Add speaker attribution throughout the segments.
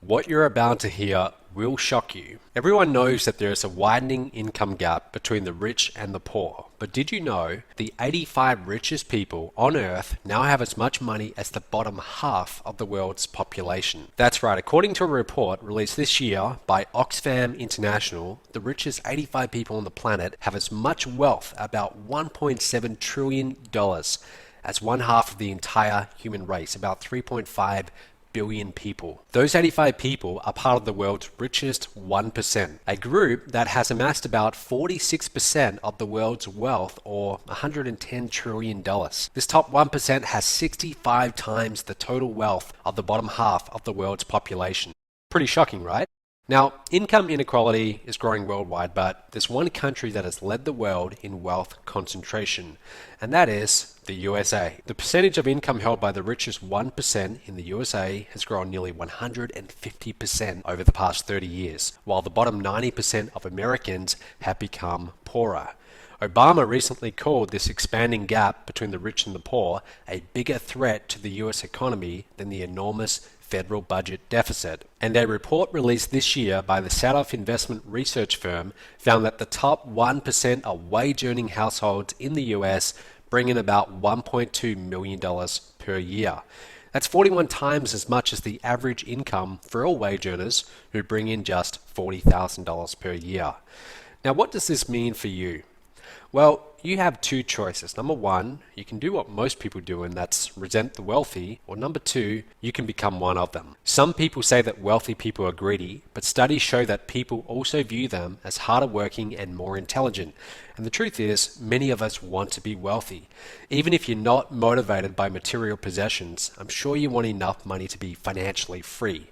Speaker 1: What you're about to hear will shock you. Everyone knows that there is a widening income gap between the rich and the poor. But did you know the 85 richest people on Earth now have as much money as the bottom half of the world's population? That's right, according to a report released this year by Oxfam International, the richest 85 people on the planet have as much wealth, about $1.7 trillion, as one half of the entire human race, about 3.5 billion people. Those 85 people are part of the world's richest 1%, a group that has amassed about 46% of the world's wealth, or $110 trillion. This top 1% has 65 times the total wealth of the bottom half of the world's population. Pretty shocking, right? Now, income inequality is growing worldwide, but there's one country that has led the world in wealth concentration, and that is the USA. The percentage of income held by the richest 1% in the USA has grown nearly 150% over the past 30 years, while the bottom 90% of Americans have become poorer. Obama recently called this expanding gap between the rich and the poor a bigger threat to the US economy than the enormous federal budget deficit. And a report released this year by the Sadoff investment research firm found that the top 1% of wage-earning households in the US bring in about $1.2 million per year. That's 41 times as much as the average income for all wage earners, who bring in just $40,000 per year. Now, what does this mean for you? Well, you have two choices. Number one, you can do what most people do, and that's resent the wealthy. Or number two, you can become one of them. Some people say that wealthy people are greedy, but studies show that people also view them as harder working and more intelligent. And the truth is, many of us want to be wealthy. Even if you're not motivated by material possessions, I'm sure you want enough money to be financially free,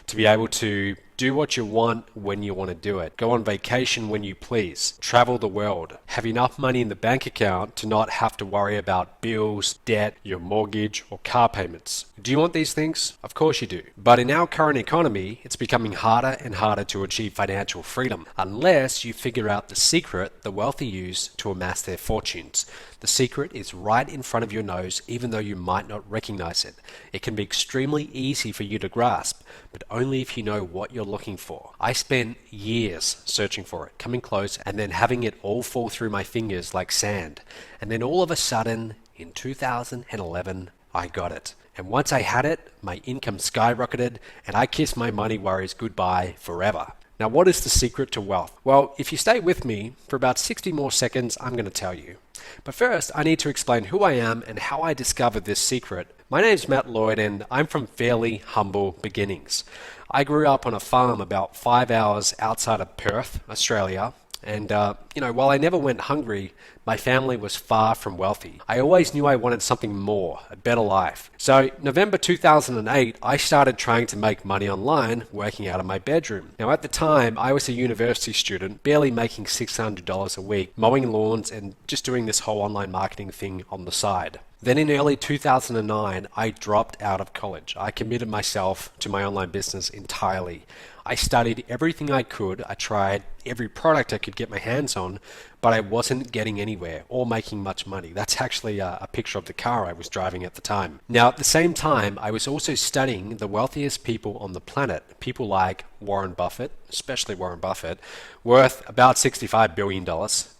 Speaker 1: to be able to do what you want when you want to do it, go on vacation when you please, travel the world, have enough money in the bank account to not have to worry about bills, debt, your mortgage, or car payments. Do you want these things? Of course you do. But in our current economy, it's becoming harder and harder to achieve financial freedom, unless you figure out the secret the wealthy use to amass their fortunes. The secret is right in front of your nose, even though you might not recognize it. It can be extremely easy for you to grasp, but only if you know what you're looking for. I spent years searching for it, coming close, and then having it all fall through my fingers like sand. And then all of a sudden, in 2011, I got it. And once I had it, my income skyrocketed, and I kissed my money worries goodbye forever. Now, what is the secret to wealth? Well, if you stay with me for about 60 more seconds, I'm going to tell you. But first, I need to explain who I am and how I discovered this secret. My name is Matt Lloyd, and I'm from fairly humble beginnings. I grew up on a farm about 5 hours outside of Perth, Australia. And, while I never went hungry, my family was far from wealthy. I always knew I wanted something more, a better life. So, November 2008, I started trying to make money online, working out of my bedroom. Now, at the time, I was a university student, barely making $600 a week, mowing lawns and just doing this whole online marketing thing on the side. Then in early 2009, I dropped out of college. I committed myself to my online business entirely. I studied everything I could. I tried every product I could get my hands on, but I wasn't getting anywhere or making much money. That's actually a picture of the car I was driving at the time. Now, at the same time, I was also studying the wealthiest people on the planet, people like Warren Buffett, especially Warren Buffett, worth about $65 billion,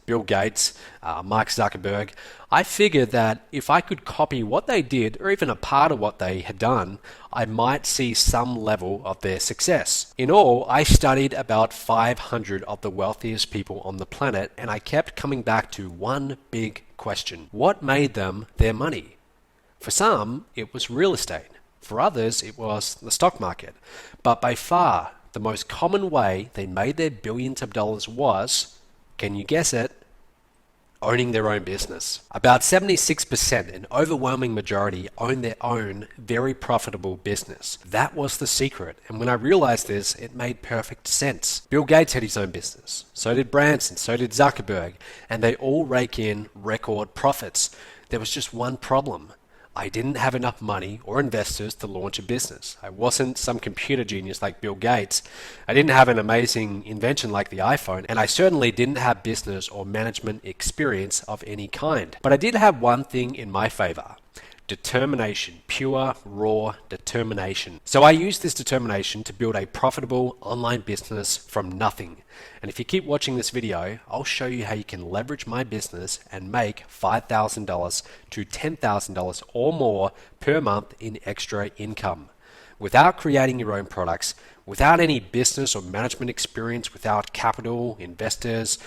Speaker 1: Bill Gates, Mark Zuckerberg. I figured that if I could copy what they did, or even a part of what they had done, I might see some level of their success. In all, I studied about 500 of the wealthiest people on the planet, and I kept coming back to one big question. What made them their money? For some, it was real estate. For others, it was the stock market. But by far, the most common way they made their billions of dollars was, can you guess it? Owning their own business. About 76%, an overwhelming majority, own their own very profitable business. That was the secret, and when I realized this, it made perfect sense. Bill Gates had his own business, so did Branson, so did Zuckerberg, and they all rake in record profits. There was just one problem. I didn't have enough money or investors to launch a business. I wasn't some computer genius like Bill Gates. I didn't have an amazing invention like the iPhone, and I certainly didn't have business or management experience of any kind. But I did have one thing in my favor. determination, pure, raw determination. So I used this determination to build a profitable online business from nothing. And if you keep watching this video, I'll show you how you can leverage my business and make $5,000 to $10,000 or more per month in extra income without creating your own products, without any business or management experience, without capital, investors,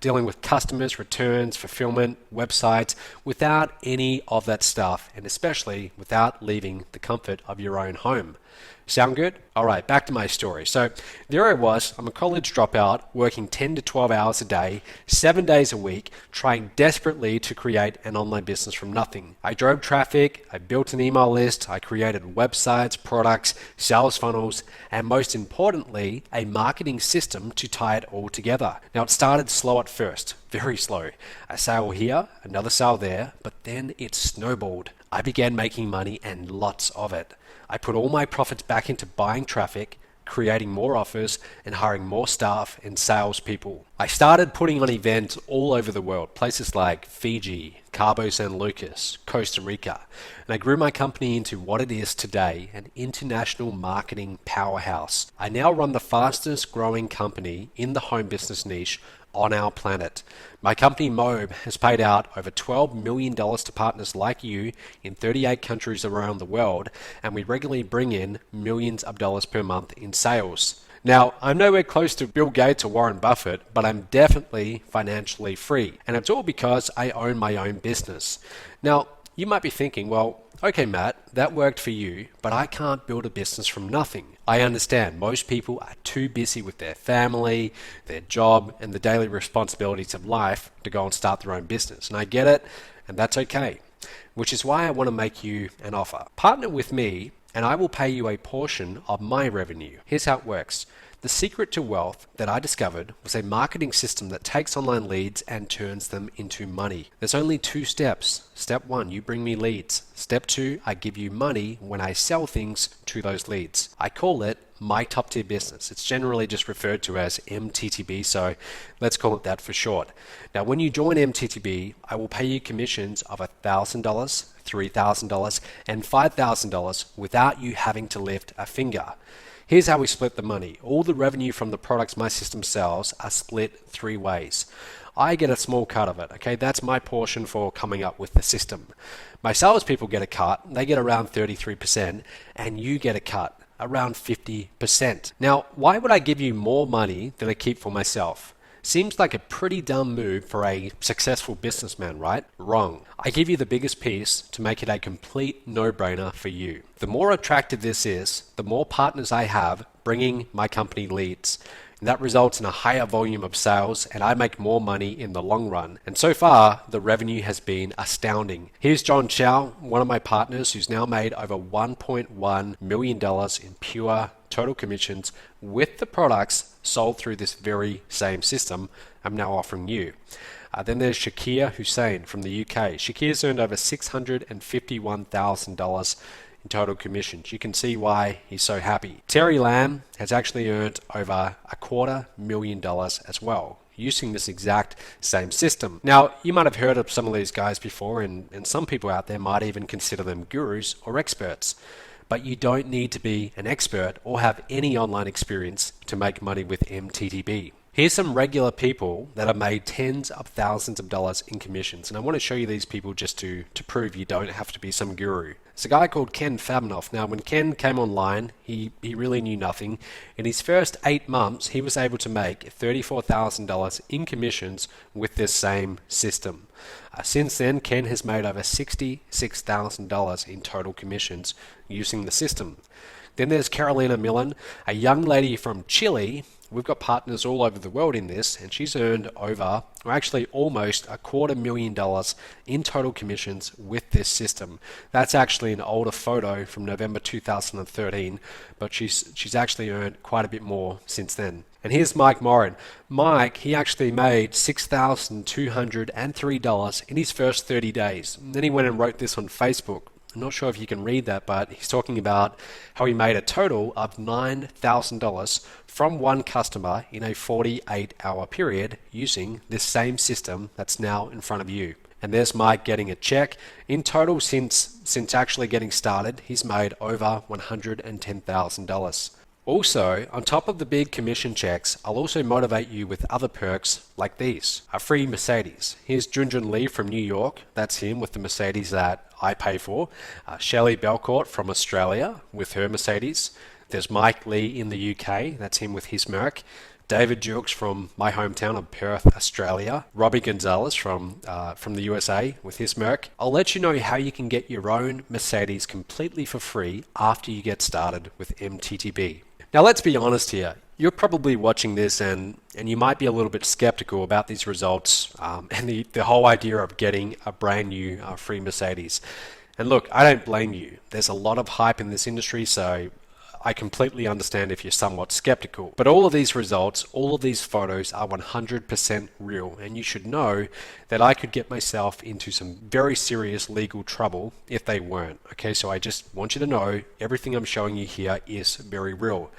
Speaker 1: dealing with customers, returns, fulfillment, websites, without any of that stuff, and especially without leaving the comfort of your own home. Sound good? All right, back to my story. So there I was, I'm a college dropout, working 10 to 12 hours a day, 7 days a week, trying desperately to create an online business from nothing. I drove traffic, I built an email list, I created websites, products, sales funnels, and most importantly, a marketing system to tie it all together. Now it started slow at first, very slow. A sale here, another sale there, but then it snowballed. I began making money and lots of it. I put all my profits back into buying traffic, creating more offers, and hiring more staff and salespeople. I started putting on events all over the world, places like Fiji, Cabo San Lucas, Costa Rica, and I grew my company into what it is today, an international marketing powerhouse. I now run the fastest growing company in the home business niche on our planet. My company Mobe has paid out over $12 million to partners like you in 38 countries around the world, and we regularly bring in millions of dollars per month in sales. Now, I'm nowhere close to Bill Gates or Warren Buffett, but I'm definitely financially free, and it's all because I own my own business. Now, you might be thinking, well, okay, Matt, that worked for you, but I can't build a business from nothing. I understand most people are too busy with their family, their job, and the daily responsibilities of life to go and start their own business. And I get it, and that's okay. Which is why I want to make you an offer. Partner with me, and I will pay you a portion of my revenue. Here's how it works. The secret to wealth that I discovered was a marketing system that takes online leads and turns them into money. There's only 2 steps. Step 1, you bring me leads. Step 2, I give you money when I sell things to those leads. I call it my top tier business. It's generally just referred to as MTTB, so let's call it that for short. Now, when you join MTTB, I will pay you commissions of $1,000, $3,000, and $5,000 without you having to lift a finger. Here's how we split the money. All the revenue from the products my system sells are split 3 ways. I get a small cut of it, okay? That's my portion for coming up with the system. My salespeople get a cut, they get around 33%, and you get a cut, around 50%. Now, why would I give you more money than I keep for myself? Seems like a pretty dumb move for a successful businessman, right? Wrong. I give you the biggest piece to make it a complete no-brainer for you. The more attractive this is, the more partners I have bringing my company leads. And that results in a higher volume of sales, and I make more money in the long run. And so far, the revenue has been astounding. Here's John Chow, one of my partners, who's now made over $1.1 million in pure total commissions with the products sold through this very same system I'm now offering you. Then there's Shakir Hussain from the UK. Shakir's earned over $651,000 in total commissions. You can see why he's so happy. Terry Lamb has actually earned over $250,000 as well, using this exact same system. Now, you might have heard of some of these guys before, and some people out there might even consider them gurus or experts. But you don't need to be an expert or have any online experience to make money with MTTB. Here's some regular people that have made tens of thousands of dollars in commissions, and I want to show you these people just to prove you don't have to be some guru. It's a guy called Ken Fabnoff. Now, when Ken came online, he really knew nothing. In his first 8 months, he was able to make $34,000 in commissions with this same system. Since then, Ken has made over $66,000 in total commissions using the system. Then there's Carolina Millen, a young lady from Chile. We've got partners all over the world in this, and she's earned over, or actually almost $250,000 in total commissions with this system. That's actually an older photo from November 2013, but she's actually earned quite a bit more since then. And here's Mike Morin. Mike, he actually made $6,203 in his first 30 days. And then he went and wrote this on Facebook. I'm not sure if you can read that, but he's talking about how he made a total of $9,000 from one customer in a 48-hour period using this same system that's now in front of you. And there's Mike getting a check. In total, since actually getting started, he's made over $110,000. Also, on top of the big commission checks, I'll also motivate you with other perks like these. A free Mercedes. Here's Junjun Lee from New York. That's him with the Mercedes that I pay for. Shelley Belcourt from Australia with her Mercedes. There's Mike Lee in the UK. That's him with his Merc. David Jukes from my hometown of Perth, Australia. Robbie Gonzalez from the USA with his Merc. I'll let you know how you can get your own Mercedes completely for free after you get started with MTTB. Now let's be honest here. You're probably watching this and you might be a little bit skeptical about these results and the whole idea of getting a brand new free Mercedes. And look, I don't blame you. There's a lot of hype in this industry, so I completely understand if you're somewhat skeptical. But all of these results, all of these photos are 100% real, and you should know that I could get myself into some very serious legal trouble if they weren't. Okay, so I just want you to know everything I'm showing you here is very real.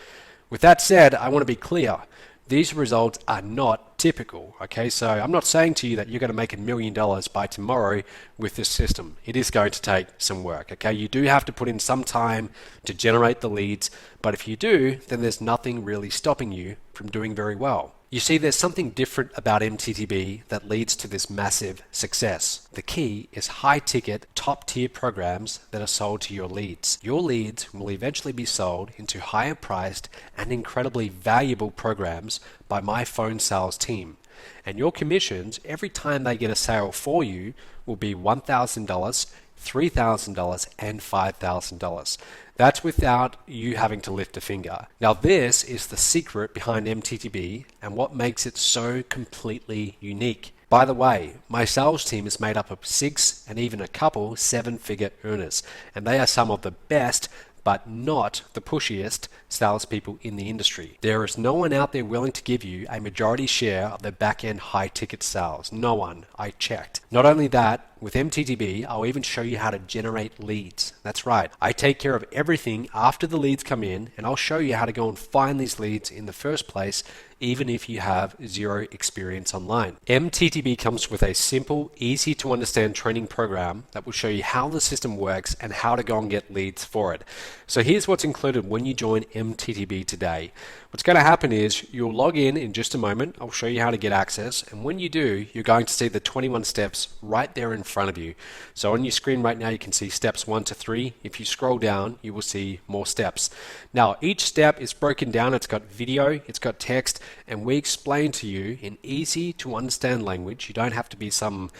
Speaker 1: With that said, I want to be clear. These results are not typical, okay? So I'm not saying to you that you're going to make $1 million by tomorrow with this system. It is going to take some work, okay? You do have to put in some time to generate the leads, but if you do, then there's nothing really stopping you from doing very well. You see, there's something different about MTTB that leads to this massive success. The key is high-ticket, top-tier programs that are sold to your leads. Your leads will eventually be sold into higher-priced and incredibly valuable programs by my phone sales team. And your commissions, every time they get a sale for you, will be $1,000, $3,000, and $5,000. That's without you having to lift a finger. Now this is the secret behind MTTB and what makes it so completely unique. By the way, my sales team is made up of 6 and even a couple 7-figure earners, and they are some of the best but not the pushiest salespeople in the industry. There is no one out there willing to give you a majority share of the back-end high-ticket sales. No one. I checked. Not only that, with MTTB, I'll even show you how to generate leads. That's right. I take care of everything after the leads come in, and I'll show you how to go and find these leads in the first place, even if you have zero experience online. MTTB comes with a simple, easy to understand training program that will show you how the system works and how to go and get leads for it. So here's what's included when you join MTTB today. What's going to happen is you'll log in just a moment. I'll show you how to get access. And when you do, you're going to see the 21 steps right there in front of you. So on your screen right now, you can see steps 1 to 3. If you scroll down, you will see more steps. Now, each step is broken down. It's got video, it's got text, and we explain to you in easy to understand language. You don't have to be some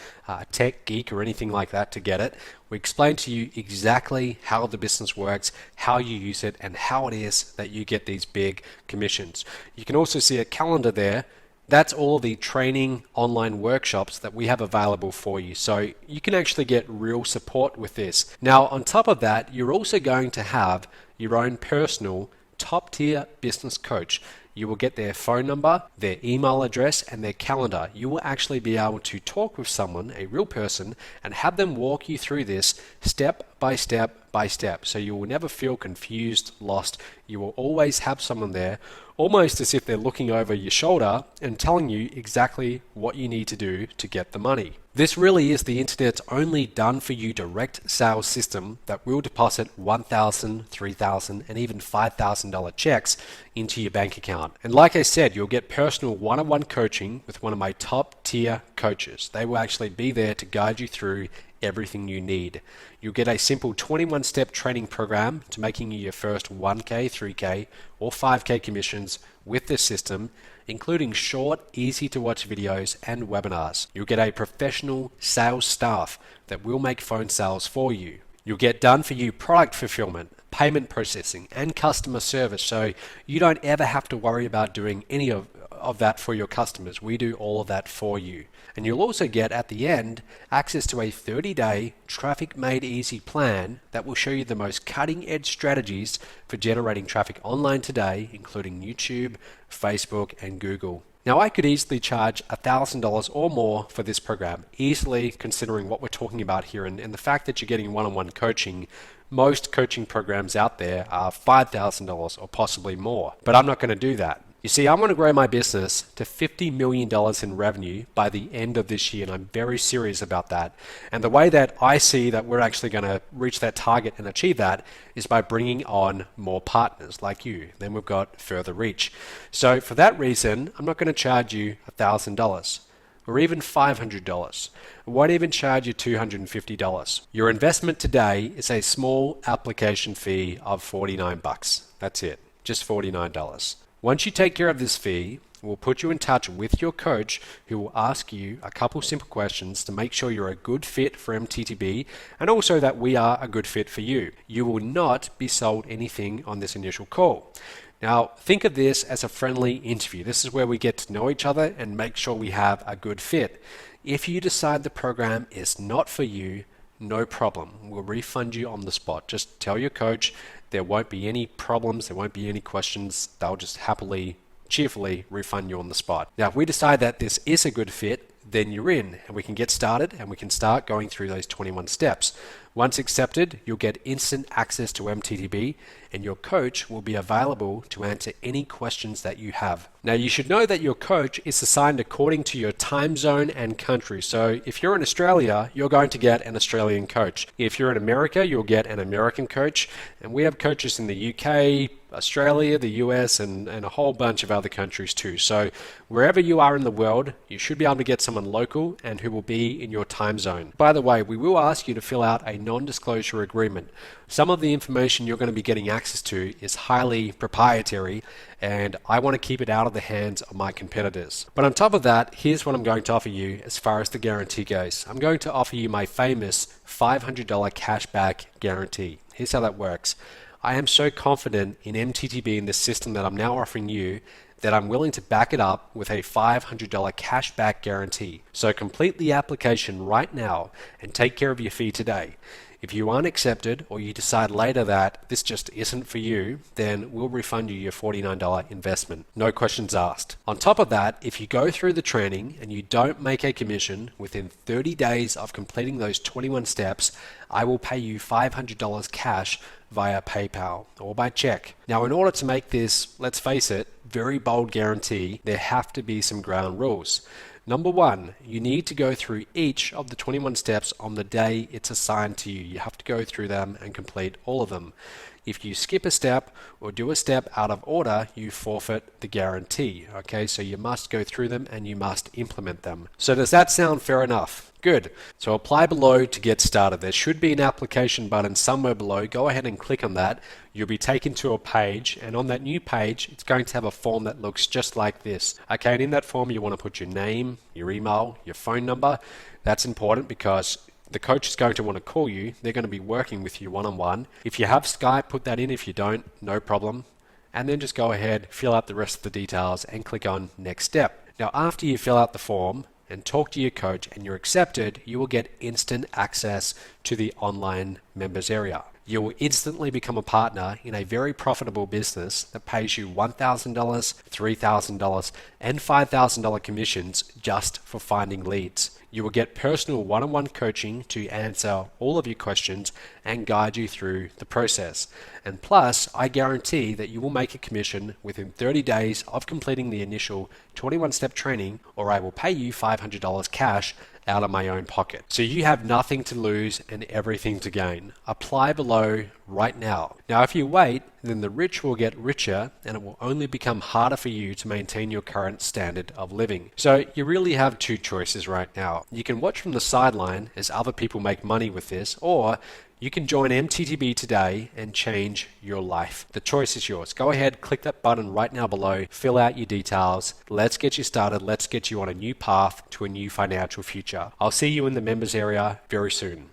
Speaker 1: tech geek or anything like that to get it. We explain to you exactly how the business works, how you use it, and how it is that you get these big commissions. You can also see a calendar there. That's all the training online workshops that we have available for you. So you can actually get real support with this. Now, on top of that, you're also going to have your own personal top-tier business coach. You will get their phone number, their email address, and their calendar. You will actually be able to talk with someone, a real person, and have them walk you through this step by step by step. So you will never feel confused, lost. You will always have someone there, almost as if they're looking over your shoulder and telling you exactly what you need to do to get the money. This really is the internet's only done-for-you direct sales system that will deposit $1,000, $3,000, and even $5,000 checks into your bank account. And like I said, you'll get personal one-on-one coaching with one of my top-tier coaches. They will actually be there to guide you through everything you need. You'll get a simple 21-step training program to making you your first 1K, 3K, or 5K commissions with this system, including short, easy-to-watch videos and webinars. You'll get a professional sales staff that will make phone sales for you. You'll get done-for-you product fulfillment, payment processing, and customer service, so you don't ever have to worry about doing any of that for your customers. We do all of that for you. And you'll also get, at the end, access to a 30-day traffic made easy plan that will show you the most cutting-edge strategies for generating traffic online today, including YouTube, Facebook, and Google. Now, I could easily charge $1,000 or more for this program, easily, considering what we're talking about here and the fact that you're getting one-on-one coaching. Most coaching programs out there are $5,000 or possibly more, but I'm not going to do that. You see, I want to grow my business to $50 million in revenue by the end of this year, and I'm very serious about that. And the way that I see that we're actually going to reach that target and achieve that is by bringing on more partners like you. Then we've got further reach. So for that reason, I'm not going to charge you $1,000 or even $500. I won't even charge you $250. Your investment today is a small application fee of $49. That's it, just $49. Once you take care of this fee, we'll put you in touch with your coach who will ask you a couple simple questions to make sure you're a good fit for MTTB and also that we are a good fit for you. You will not be sold anything on this initial call. Now, think of this as a friendly interview. This is where we get to know each other and make sure we have a good fit. If you decide the program is not for you, no problem. We'll refund you on the spot. Just tell your coach there won't be any problems, there won't be any questions. They'll just happily, cheerfully refund you on the spot. Now, if we decide that this is a good fit, then you're in and we can get started and we can start going through those 21 steps. Once accepted, you'll get instant access to MTTB and your coach will be available to answer any questions that you have. Now, you should know that your coach is assigned according to your time zone and country. So if you're in Australia, you're going to get an Australian coach. If you're in America, you'll get an American coach. And we have coaches in the UK, Australia, the US, and a whole bunch of other countries too. So wherever you are in the world, you should be able to get someone local and who will be in your time zone. By the way, we will ask you to fill out a non-disclosure agreement. Some of the information you're going to be getting access to is highly proprietary and I want to keep it out of the hands of my competitors. But on top of that, here's what I'm going to offer you as far as the guarantee goes. I'm going to offer you my famous $500 cashback guarantee. Here's how that works. I am so confident in MTTB and the system that I'm now offering you that I'm willing to back it up with a $500 cashback guarantee. So complete the application right now and take care of your fee today. If you aren't accepted or you decide later that this just isn't for you, then we'll refund you your $49 investment. No questions asked. On top of that, if you go through the training and you don't make a commission within 30 days of completing those 21 steps, I will pay you $500 cash via PayPal or by check. Now, in order to make this, let's face it, very bold guarantee, there have to be some ground rules. Number one, you need to go through each of the 21 steps on the day it's assigned to you. You have to go through them and complete all of them. If you skip a step or do a step out of order, you forfeit the guarantee. Okay, so you must go through them and you must implement them. So does that sound fair enough? Good. So apply below to get started. There should be an application button somewhere below. Go ahead and click on that. You'll be taken to a page, and on that new page, it's going to have a form that looks just like this. Okay, and in that form, you want to put your name, your email, your phone number. That's important because the coach is going to want to call you. They're going to be working with you one-on-one. If you have Skype, put that in. If you don't, no problem. And then just go ahead, fill out the rest of the details, and click on Next Step. Now, after you fill out the form and talk to your coach and you're accepted, you will get instant access to the online members area. You will instantly become a partner in a very profitable business that pays you $1,000, $3,000, and $5,000 commissions just for finding leads. You will get personal one-on-one coaching to answer all of your questions and guide you through the process. And plus, I guarantee that you will make a commission within 30 days of completing the initial 21-step training, or I will pay you $500 cash out of my own pocket. So you have nothing to lose and everything to gain. Apply below right now. Now, if you wait, then the rich will get richer and it will only become harder for you to maintain your current standard of living. So you really have two choices right now. You can watch from the sideline as other people make money with this, or you can join MTTB today and change your life. The choice is yours. Go ahead, click that button right now below, fill out your details. Let's get you started. Let's get you on a new path to a new financial future. I'll see you in the members area very soon.